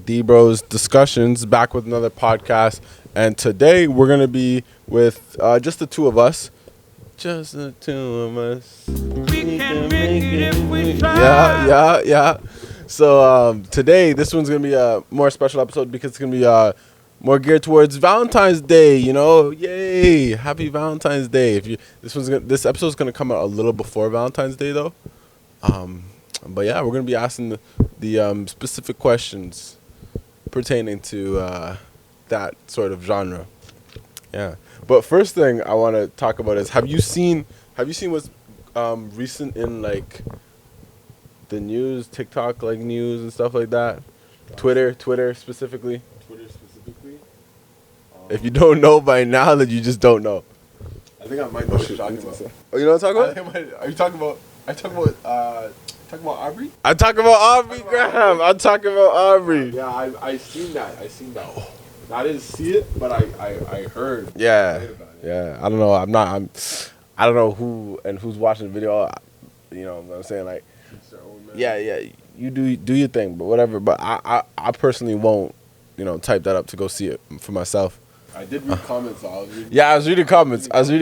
DBros Discussions, back with another podcast. And today we're going to be with just the two of us. Just the two of us. We can make it if we try. Yeah. So today, this one's going to be a more special episode because it's going to be more geared towards Valentine's Day, you know? Yay! Happy Valentine's Day. This episode's going to come out a little before Valentine's Day, though. But yeah, we're going to be asking the specific questions pertaining to that sort of genre. Yeah. But first thing I want to talk about is have you seen what's recent in like the news, TikTok like news and stuff like that? Twitter specifically. If you don't know by now, then you just don't know. I think I might know what you're talking about. Oh, you know what I'm talking about? Are you talking about? Talking about Aubrey? I'm talking about Aubrey Graham. I'm talking about Aubrey. Yeah, I seen that. I didn't see it, but I heard. Yeah. I don't know. I don't know who's watching the video. You know what I'm saying? Like, yeah. You do your thing, but whatever. But I personally won't, type that up to go see it for myself. I did read comments. I was reading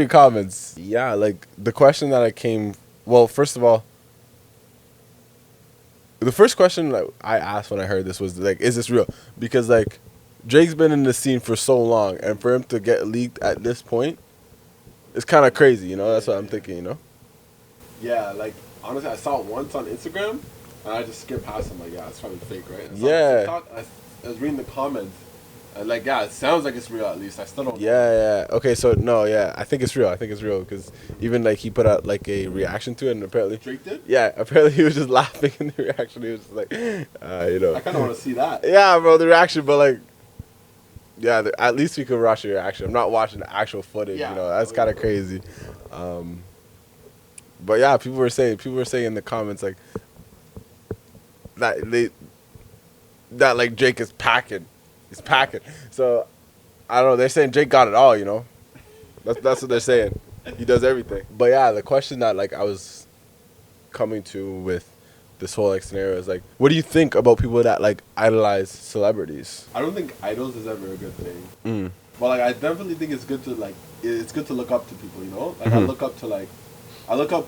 comments. Yeah, like the question that first of all, the first question that I asked when I heard this was like, is this real? Because like Drake's been in the scene for so long, and for him to get leaked at this point, it's kind of crazy, That's what I'm thinking, Yeah, like honestly, I saw it once on Instagram, and I just skipped past it. I'm like, yeah, it's probably fake, right? And yeah. TikTok, I was reading the comments, and like, yeah, it sounds like it's real at least. I still don't. Yeah. Okay, so no, yeah, I think it's real because even like he put out like a reaction to it, and apparently Drake did. Yeah, apparently he was just laughing in the reaction. He was just like, I kind of want to see that. Yeah, bro, the reaction, but like. Yeah, at least we could watch the reaction. I'm not watching the actual footage, That's kind of crazy. But yeah, people were saying in the comments like that like Drake is packing. He's packing. So I don't know, they're saying Drake got it all, That's what they're saying. He does everything. But yeah, the question that like I was coming to with this whole like scenario is like, what do you think about people that like idolize celebrities? I don't think idols is ever a good thing. But like I definitely think it's good to look up to people, Like I look up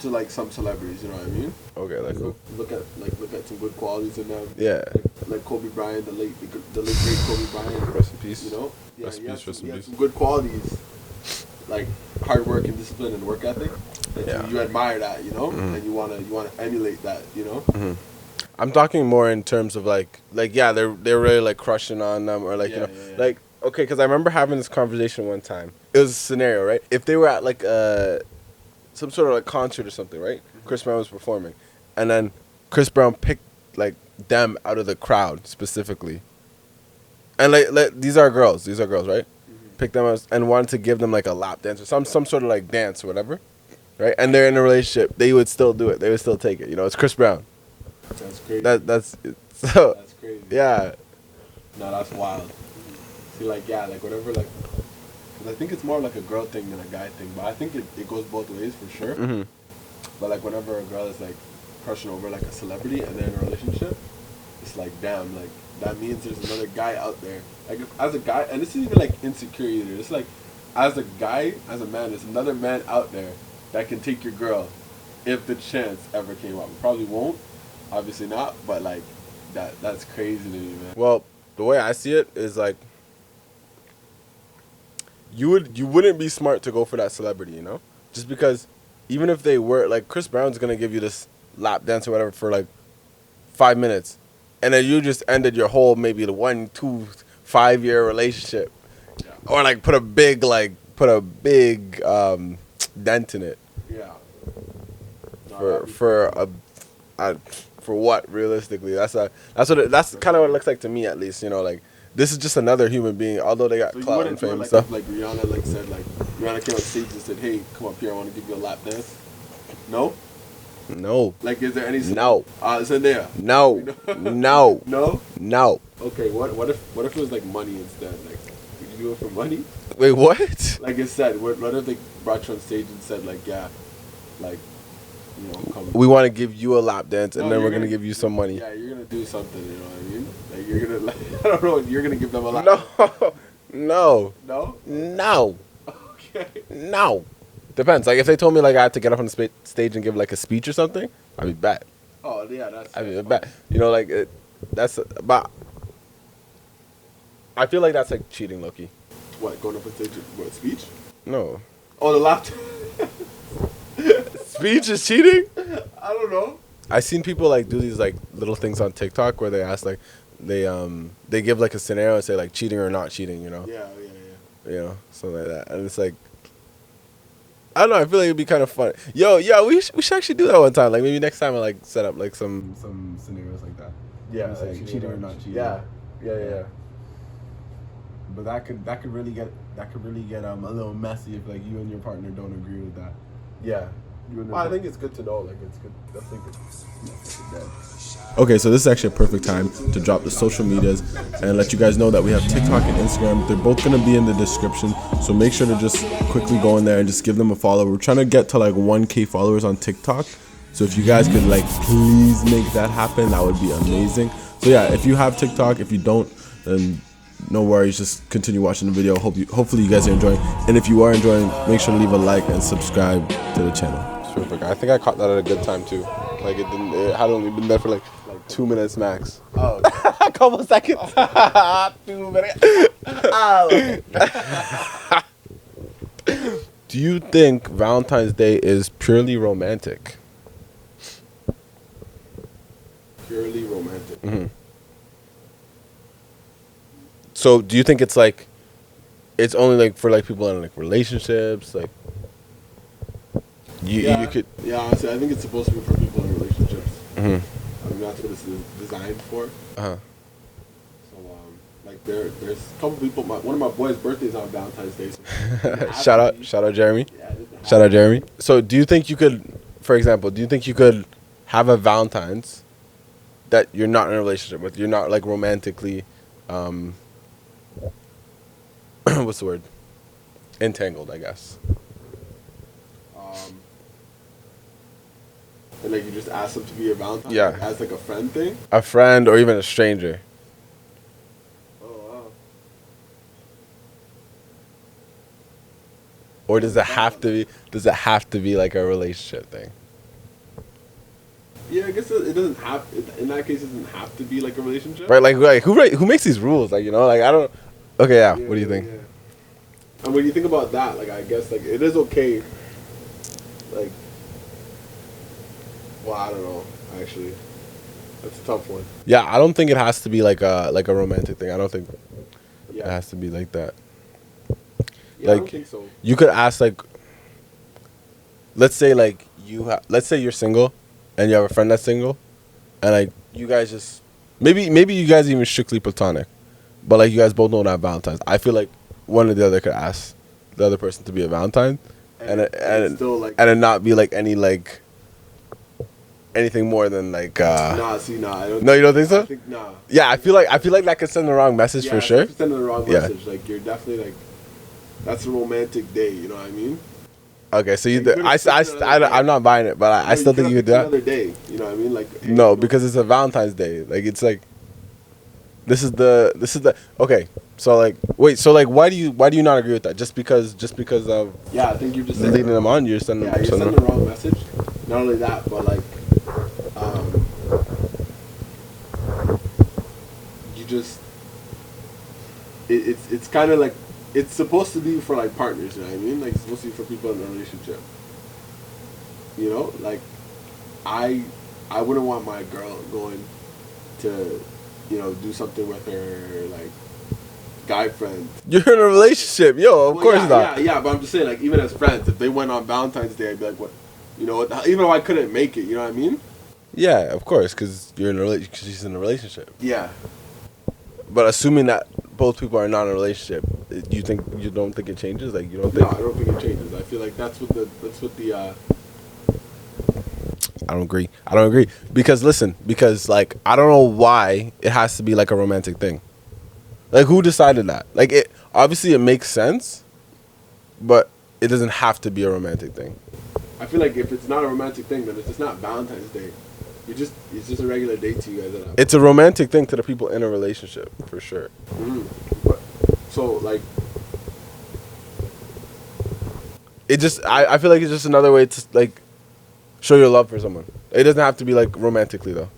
to like some celebrities, you know what I mean? Okay, like cool. Look at some good qualities in them. Yeah. Like Kobe Bryant, the late great Kobe Bryant. Rest in peace. Yeah, Rest in peace. He had some good qualities, like hard work and discipline and work ethic. You admire that, and you wanna emulate that, I'm talking more in terms of like yeah, they're really like crushing on them or like like okay, because I remember having this conversation one time. It was a scenario, right? If they were at like some sort of like concert or something, right? Chris Brown was performing, and then Chris Brown picked like them out of the crowd specifically, and like these are girls, right? Picked them out and wanted to give them like a lap dance or some sort of like dance or whatever. Right, and they're in a relationship. They would still do it. They would still take it. It's Chris Brown. That's crazy. That's crazy. Yeah. No, that's wild. See, like whatever, like, because I think it's more like a girl thing than a guy thing. But I think it goes both ways for sure. Mm-hmm. But like whenever a girl is like crushing over like a celebrity and they're in a relationship, it's like damn, like that means there's another guy out there. Like as a guy, and this isn't even like insecure either. It's like as a guy, as a man, there's another man out there that can take your girl if the chance ever came up. It probably won't, obviously not, but like that's crazy to me, man. Well, the way I see it is like you wouldn't be smart to go for that celebrity, Just because even if they were like Chris Brown's gonna give you this lap dance or whatever for like 5 minutes, and then you just ended your whole maybe the 1, 2, 5 year relationship, or like put a big dent in it. Yeah. For what realistically? That's kind of what it looks like to me, at least. Like this is just another human being. Although they got clout and fame and stuff. Like Rihanna said, like Rihanna came on stage and said, "Hey, come up here. I want to give you a lap dance." No. No. Like, is there any? No. Zendaya. No. No. No. No. Okay. What if it was like money instead? Like, would you do it for money? Wait, what? Like I said, what if they brought you on stage and said like, yeah, like come. We want to give you a lap dance, and No, then you're we're gonna give you some money. Yeah, you're gonna do something. You know what I mean? Like you're gonna, like, I don't know. You're gonna give them a lap. No, No. no, Okay. no. Depends. Like if they told me like I had to get up on the stage and give like a speech or something, I'd be bad. Oh yeah, that's. I'd be that's bad. You know, like that's. But I feel like that's like cheating, Loki. What, going up on stage? What, speech? No, Oh, the laptop. speech is cheating. I don't know. I seen people like do these like little things on TikTok where they ask like they give like a scenario and say like cheating or not cheating, you know. Yeah. You know, something like that. And it's like, I don't know, I feel like it'd be kind of fun. Yo, we should actually do that one time. Like maybe next time I like set up like some scenarios like that. Yeah. Say, like, cheating or not cheating. Yeah. But that could really get a little messy if like you and your partner don't agree with that. Yeah. You and Well, I think it's good to know. Like it's good. Definitely good. Okay, so this is actually a perfect time to drop the social medias and let you guys know that we have TikTok and Instagram. They're both going to be in the description, so make sure to just quickly go in there and just give them a follow. We're trying to get to like 1K followers on TikTok, so if you guys could like please make that happen, that would be amazing. So yeah, if you have TikTok, if you don't, then no worries, just continue watching the video. Hopefully you guys are enjoying, and if you are enjoying, make sure to leave a like and subscribe to the channel. Perfect. I think I caught that at a good time too. Like it had only been there for like 2 minutes max. Oh, A couple seconds. 2 minutes. Do you think Valentine's Day is purely romantic? purely romantic. Mm-hmm. So do you think it's like, it's only like for like people in like relationships, like you could. Yeah, honestly, I think it's supposed to be for people in relationships. Mm-hmm. I mean, that's what it's designed for. Uh-huh. So, like there's a couple people. One of my boys' birthdays on Valentine's Day. So Shout out Jeremy. Yeah, Shout out Jeremy. So do you think you could, for example, do you think you could have a Valentine's that you're not in a relationship with? You're not like romantically, what's the word? Entangled, I guess. And like you just ask them to be your Valentine. Yeah. Like, as like a friend thing. A friend or even a stranger. Oh wow. Or does it have to be? Does it have to be like a relationship thing? Yeah, I guess it doesn't have. In that case, it doesn't have to be like a relationship. Right? Like who makes these rules? Like, you know, like I don't. Okay, yeah. What do you think? Yeah. And when you think about that, like I guess like it is okay. Like, well, I don't know. Actually, that's a tough one. Yeah, I don't think it has to be like a romantic thing. I don't think Yeah. it has to be like that. Yeah, I like, don't think so. You could ask like, let's say like let's say you're single, and you have a friend that's single, and like you guys just maybe you guys even strictly platonic, but like you guys both know not Valentine's. I feel like one or the other could ask the other person to be a Valentine, and still like and it not be like any like anything more than like nah. See, nah. I don't. No, you don't think so? I think nah. Yeah, I feel like that could send the wrong message Yeah, for sure. if you're sending the wrong Yeah. message. Like you're definitely like, that's a romantic day. You know what I mean? Okay, so Like, you I'm not buying it, but I still think you could do that. Another day. You know what I mean? Like No, because it's a Valentine's Day. Like it's like this is the okay. So like wait, so like why do you not agree with that? Just because of yeah, I think you're just leading them on, you're sending Yeah, you're sending the wrong message. Not only that, but like, you just it's kind of like it's supposed to be for like partners. You know what I mean? Like it's supposed to be for people in a relationship. You know, like I wouldn't want my girl going to, you know, do something with her like guy friend. You're in a relationship, yo. Of course not. Yeah, but I'm just saying, like, even as friends, if they went on Valentine's Day, I'd be like, what, you know, even though I couldn't make it, you know what I mean? Yeah, of course, because she's in a relationship. Yeah. But assuming that both people are not in a relationship, you don't think it changes? Like you don't think? No, I don't think it changes. I feel like that's what the. I don't agree because listen, like I don't know why it has to be like a romantic thing. Like who decided that? Like it obviously it makes sense, but it doesn't have to be a romantic thing. I feel like if it's not a romantic thing, then it's just not Valentine's Day. It's just a regular date to you guys. It's a romantic thing to the people in a relationship, for sure. But, so like, It just, I feel like it's just another way to like show your love for someone. It doesn't have to be like romantically though.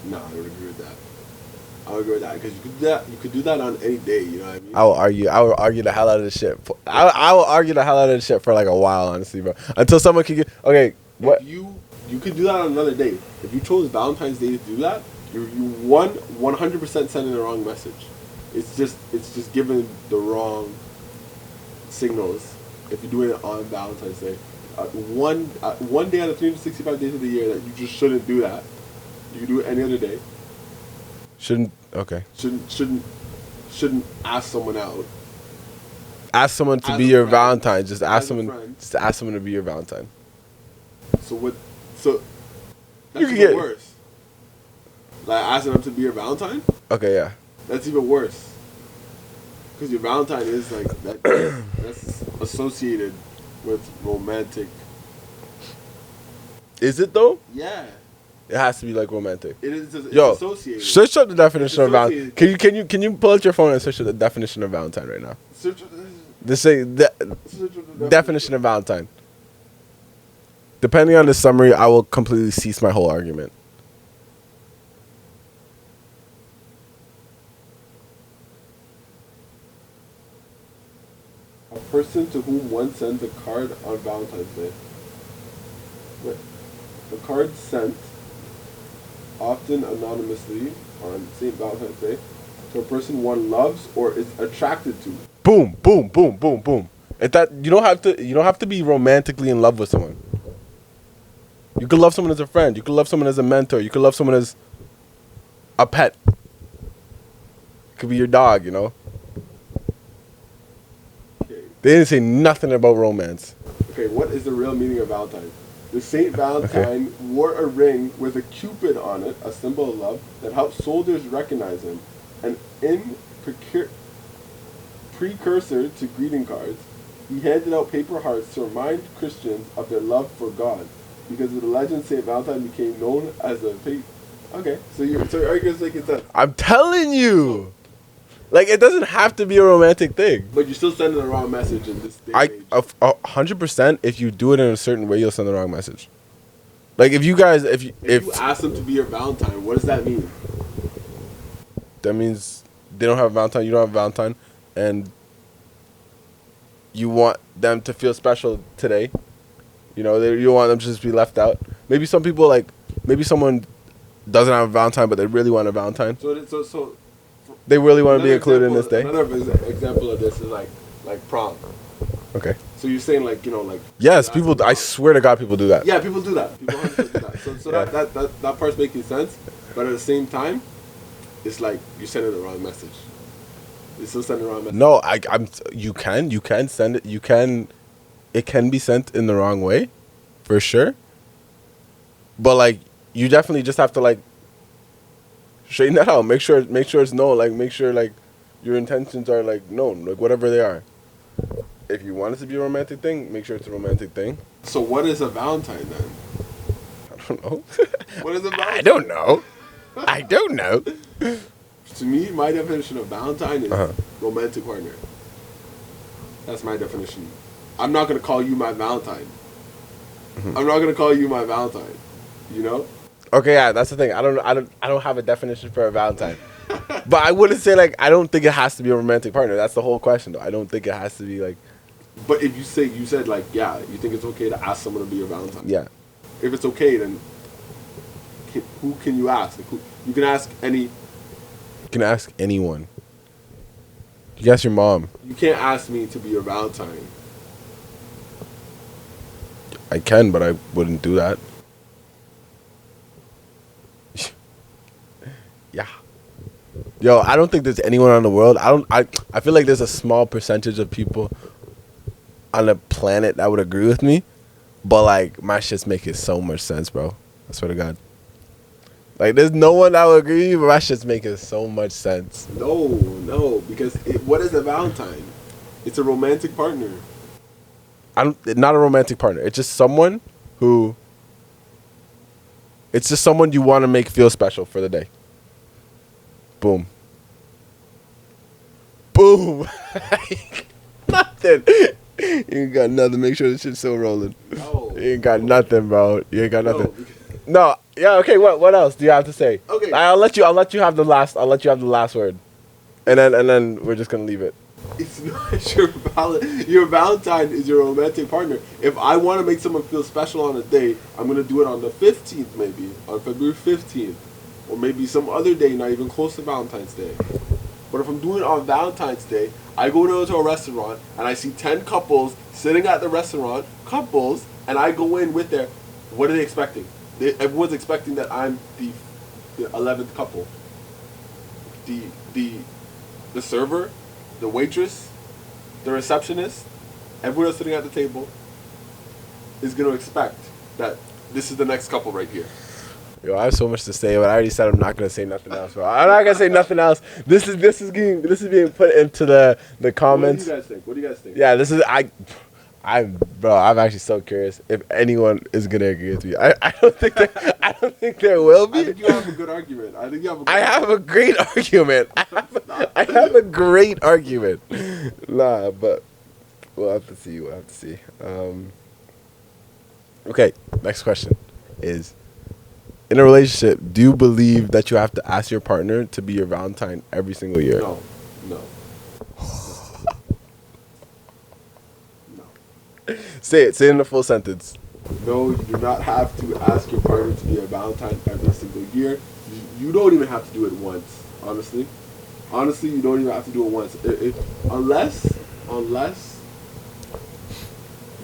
no, I would agree with that. I would agree with that because you could do that. You could do that on any day. You know what I mean? I will argue the hell out of this shit. I will argue the hell out of this shit for like a while, honestly, bro. Until someone can get okay. What? If you could do that on another day. If you chose Valentine's Day to do that, you 100% sending the wrong message. It's just giving the wrong signals if you're doing it on Valentine's Day. One day out of 365 days of the year that you just shouldn't do that. You can do it any other day. Shouldn't okay. Shouldn't ask someone out. Ask someone to As be a your friend. Valentine. Just ask As a someone. friend. Just ask someone to be your Valentine. So what? So that's You can even get- worse. Like asking them to be your Valentine. Okay, yeah. That's even worse. Because your Valentine is like that. That's associated with romantic. Is it though? Yeah, It has to be like romantic. it is. It's Yo, associated. search up the definition of Valentine. associated. Can you pull out your phone and search up the definition of Valentine right now? Search- Just say the search the definition of Valentine. Depending on the summary, I will completely cease my whole argument. A person to whom one sends a card on Valentine's Day. Wait. The card sent, often anonymously, on St. Valentine's Day, to a person one loves or is attracted to. Boom, boom, boom, boom, boom. If that you don't have to be romantically in love with someone. You could love someone as a friend. You could love someone as a mentor. You could love someone as a pet. It could be your dog, you know. Okay. They didn't say nothing about romance. Okay, what is the real meaning of Valentine? The Saint Valentine wore a ring with a cupid on it, a symbol of love, that helps soldiers recognize him. And in precursor to greeting cards, he handed out paper hearts to remind Christians of their love for God. Because of the legend, Saint Valentine became known as a Okay, so your argument's making sense. I'm telling you. Like, it doesn't have to be a romantic thing. But you're still sending the wrong message in this day and age. 100%. If you do it in a certain way, you'll send the wrong message. Like if you guys, If you ask them to be your Valentine, what does that mean? that means they don't have a Valentine, you don't have a Valentine, and you want them to feel special today. You know, you want them to just be left out. Maybe some people maybe someone doesn't have a Valentine, but they really want a Valentine. So They really want to be another included in this day. Another example of this is like prom. Okay. So you're saying Yes, people. I swear to God, people do that. Yeah, people do that. People 100% do that. So Yeah. that part's making sense, but at the same time, it's like you're sending the wrong message. You're still sending the wrong message. No, I'm. You can send it. You can. It can be sent in the wrong way, for sure. But you definitely just have to straighten that out. Make sure it's known. Make sure your intentions are known. Whatever they are. If you want it to be a romantic thing, make sure it's a romantic thing. So what is a Valentine then? I don't know. What is a Valentine? I don't know. I don't know. To me, my definition of Valentine is Uh-huh. romantic partner. That's my definition. I'm not gonna call you my Valentine. Mm-hmm. I'm not gonna call you my Valentine. You know? Okay, yeah, that's the thing. I don't have a definition for a Valentine. But I wouldn't say I don't think it has to be a romantic partner. That's the whole question though. I don't think it has to be But if you said you think it's okay to ask someone to be your Valentine. yeah. If it's okay, then who can you ask? You can ask any. You can ask anyone. You can ask your mom. You can't ask me to be your Valentine. I can, but I wouldn't do that. Yeah. Yo, I don't think there's anyone on the world. I feel like there's a small percentage of people on the planet that would agree with me. But my shit's making so much sense, bro. I swear to God. There's no one that would agree with me, but my shit's making so much sense. No, because what is a Valentine? It's a romantic partner. not a romantic partner. It's just someone who. It's just someone you want to make feel special for the day. Boom. Boom. Nothing. You ain't got nothing. Make sure this shit's still rolling. No. You ain't got nothing, bro. You ain't got No, nothing. No. Yeah. Okay. What else do you have to say? Okay. I'll let you have the last. I'll let you have the last word, and then we're just gonna leave it. It's not your Valentine is your romantic partner. If I want to make someone feel special on a day, I'm gonna do it on the 15th, maybe on February 15th, or maybe some other day, not even close to Valentine's Day. But if I'm doing it on Valentine's Day, I go to a restaurant and I see 10 couples sitting at the restaurant, and I go in with their. What are they expecting? Everyone's expecting that I'm the 11th couple. The server, the waitress, the receptionist, everyone else sitting at the table is going to expect that this is the next couple right here. Yo, I have so much to say, but I already said I'm not gonna say nothing else, bro. I'm not gonna say nothing else. This is being put into the comments. What do you guys think? Yeah, this is bro. I'm actually so curious if anyone is gonna agree with me. I don't think there will be. I think you have a good argument. I have a great argument. I have a great argument. Nah, but we'll have to see. Okay, next question is: in a relationship, do you believe that you have to ask your partner to be your Valentine every single year? No. Say it in a full sentence. No, you do not have to ask your partner to be a Valentine every single year. You don't even have to do it once, honestly. Honestly, you don't even have to do it once. Unless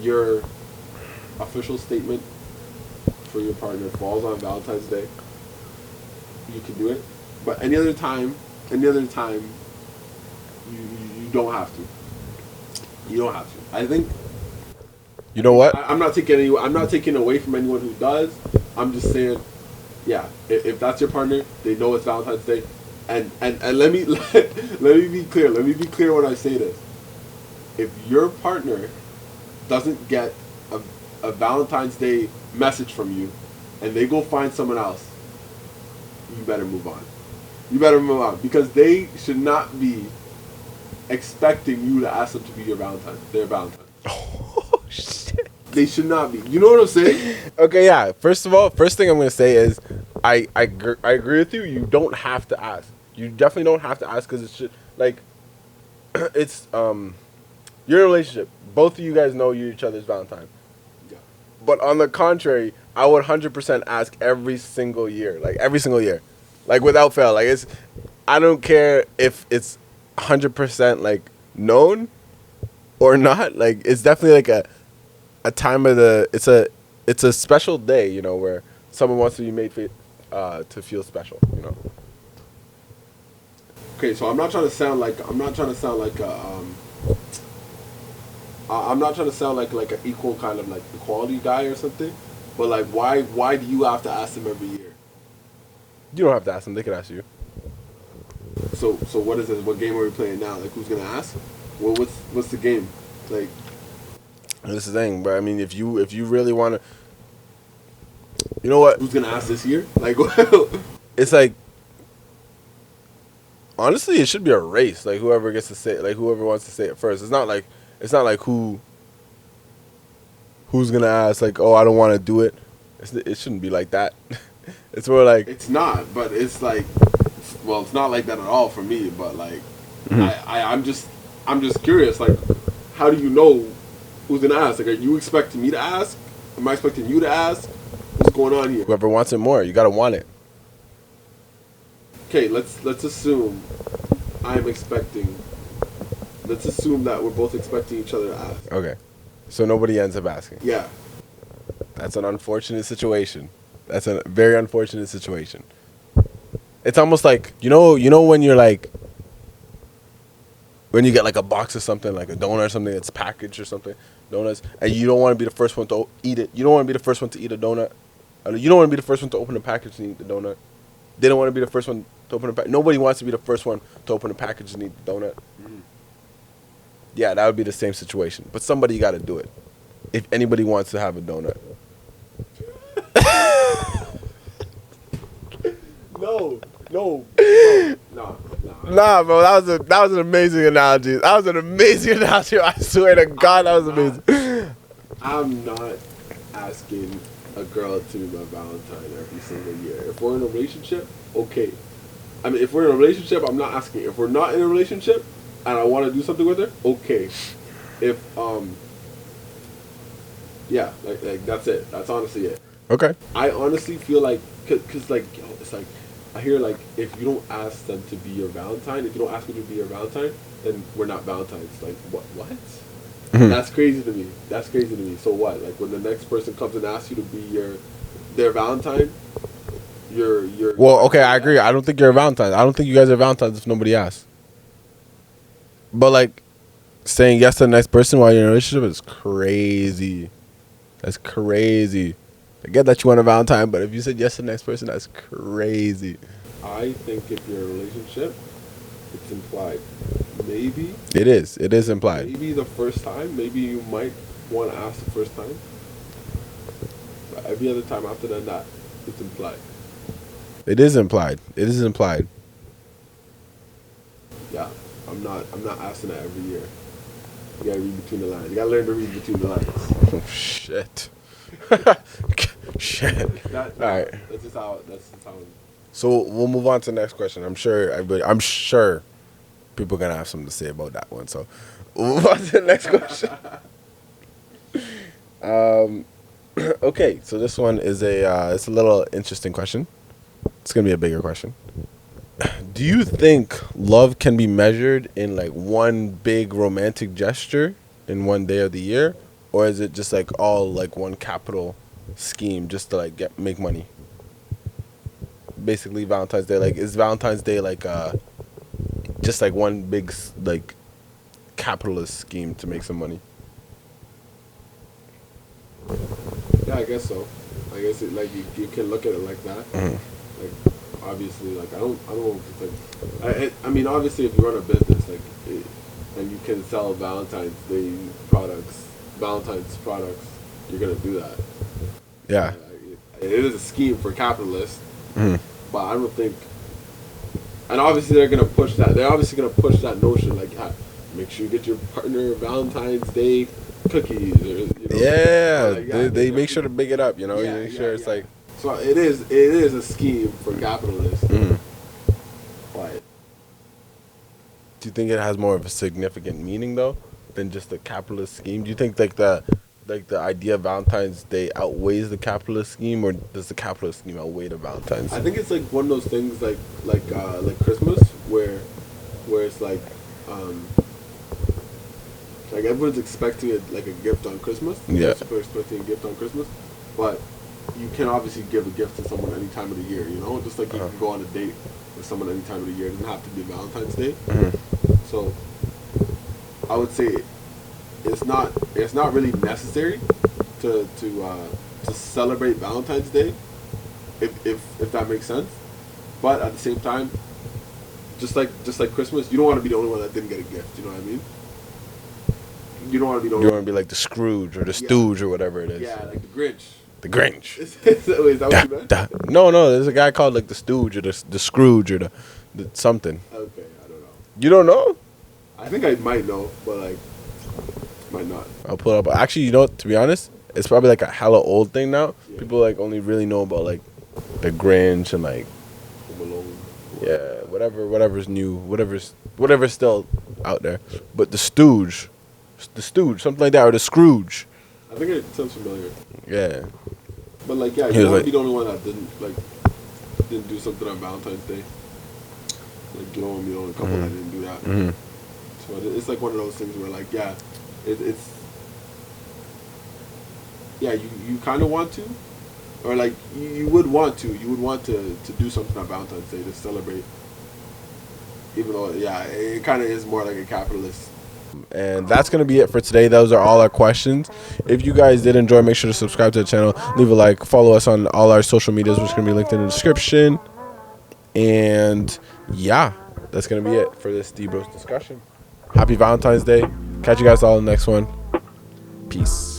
your official statement for your partner falls on Valentine's Day, you can do it. But any other time, you don't have to. You don't have to. I think. You know what? I'm not taking away from anyone who does. I'm just saying, yeah. If that's your partner, they know it's Valentine's Day, and let me be clear. Let me be clear when I say this. If your partner doesn't get a Valentine's Day message from you, and they go find someone else, you better move on. You better move on, because they should not be expecting you to ask them to be their Valentine. Oh shit! They should not be. You know what I'm saying? Okay, yeah. First of all, first thing I'm gonna say is, I agree with you. You don't have to ask. You definitely don't have to ask, because it's just like, it's you're in a relationship. Both of you guys know you're each other's Valentine. Yeah. But on the contrary, I would 100% ask every single year, like without fail. Like I don't care if it's 100% like known or not. Like it's definitely like a time of it's a special day, you know, where someone wants to be made to feel special, you know. Okay, so I'm not trying to sound like an equal kind of like equality guy or something, but like why do you have to ask them every year? You don't have to ask them; they can ask you. So what is this? What game are we playing now? Like, who's gonna ask? Well, what's the game? Like, this is the thing, bro. I mean, if you really want to, you know what? Who's gonna ask this year? Like, It's like, honestly, it should be a race. Like whoever gets to say it, like whoever wants to say it first. It's not like who's gonna ask. Like, oh, I don't want to do it. It shouldn't be like that. It's more like it's not, but it's like, well, it's not like that at all for me. But like, I'm just curious. Like, how do you know who's gonna ask? Like, are you expecting me to ask? Am I expecting you to ask? What's going on here? whoever wants it more, you gotta want it. Okay, let's assume I'm expecting. Let's assume that we're both expecting each other to ask. Okay, so nobody ends up asking. Yeah. That's an unfortunate situation. That's a very unfortunate situation. It's almost like, you know when you're like, when you get like a box of something, like a donut or something that's packaged or something, donuts, and you don't want to be the first one to eat it. You don't want to be the first one to eat a donut. You don't want to be the first one to open the package and eat the donut. They don't want to be the first one to open the package. Nobody wants to be the first one to open the package and eat the donut. Mm-hmm. Yeah, that would be the same situation. But somebody got to do it. if anybody wants to have a donut. No. Nah, bro, that was an amazing analogy. That was an amazing analogy. I swear to God, that was amazing. I'm not asking a girl to be my Valentine every single year. If we're in a relationship, okay. I mean, if we're in a relationship, I'm not asking. If we're not in a relationship and I want to do something with her, okay. If yeah, like that's it. That's honestly it. Okay. I honestly feel like, cause like, yo, it's like, I hear like, if you don't ask them to be your Valentine, if you don't ask me to be your Valentine, then we're not Valentines. Like, what? Mhm. That's crazy to me. That's crazy to me. So what? Like, when the next person comes and asks you to be their Valentine, you're. Well, okay, I agree. I don't think you're a Valentine. I don't think you guys are Valentines if nobody asks. But like, saying yes to the next person while you're in a relationship is crazy. That's crazy. I get that you want a Valentine, but if you said yes to the next person, that's crazy. I think if you're in a relationship, it's implied. Maybe. It is. It is implied. Maybe the first time. Maybe you might want to ask the first time. But every other time after that, it's implied. It is implied. It is implied. Yeah, I'm not asking that every year. You gotta read between the lines. You gotta learn to read between the lines. Oh, shit. Shit. All right. That's just how. So we'll move on to the next question. I'm sure people are gonna have something to say about that one. So we'll move on to the next question. Okay, so this one is it's a little interesting question. It's gonna be a bigger question. Do you think love can be measured in like one big romantic gesture in one day of the year, or is it just like all like one capital scheme just to like make money? Basically, Valentine's Day. Like, is Valentine's Day like just like one big like capitalist scheme to make some money? Yeah, I guess so. I guess it, like you can look at it like that. Mm-hmm. Like obviously, like I don't like. I mean, obviously, if you run a business and you can sell Valentine's Day products, you're gonna do that. Yeah. It is a scheme for capitalists, Mm-hmm. but I don't think. And obviously, they're gonna push that. They're obviously gonna push that notion, like, make sure you get your partner Valentine's Day cookies, or Yeah, like, they make sure to big it up. You know, Yeah, make sure it's like. So it is a scheme for capitalists, Mm-hmm. but Do you think it has more of a significant meaning though than just the capitalist scheme? Do you think like the idea of Valentine's Day outweighs the capitalist scheme, or does the capitalist scheme outweigh the Valentine's? I think it's like one of those things like Christmas where it's like everyone's expecting like a gift on Christmas. Yeah. People are expecting a gift on Christmas, but you can obviously give a gift to someone any time of the year. You know, just like you can go on a date with someone any time of the year. It doesn't have to be Valentine's Day. Mm-hmm. So I would say it's not really necessary to celebrate Valentine's Day, if that makes sense. But at the same time, just like Christmas, you don't want to be the only one that didn't get a gift. You know what I mean? You don't want to be the only. You want to be like the Scrooge or the Stooge or whatever it is. Yeah, like the Grinch. The Grinch. Is that what you meant? No, there's a guy called like the Stooge or the Scrooge or the something. Okay, I don't know. You don't know? I think I might know, but like, might not. I'll pull it up. Actually, you know, to be honest, it's probably like a hella old thing now. Yeah. People like only really know about like the Grinch and like Home Alone. yeah, whatever's new, whatever's still out there. But the Stooge, something like that, or the Scrooge. I think it sounds familiar. Yeah. But like, yeah, He you was don't want like- to be the only one that didn't do something on Valentine's Day. Like, you don't want to be the only couple that didn't do that. Mm-hmm. So it's like one of those things where like, yeah, it's yeah, you kind of want to, or like you would want to do something on Valentine's Day to celebrate. Even though, yeah, it kind of is more like a capitalist. And that's going to be it for today. Those are all our questions. If you guys did enjoy, make sure to subscribe to the channel. Leave a like. Follow us on all our social medias, which is going to be linked in the description. And yeah, that's going to be it for this DBros discussion. Happy Valentine's Day. Catch you guys all in the next one. Peace.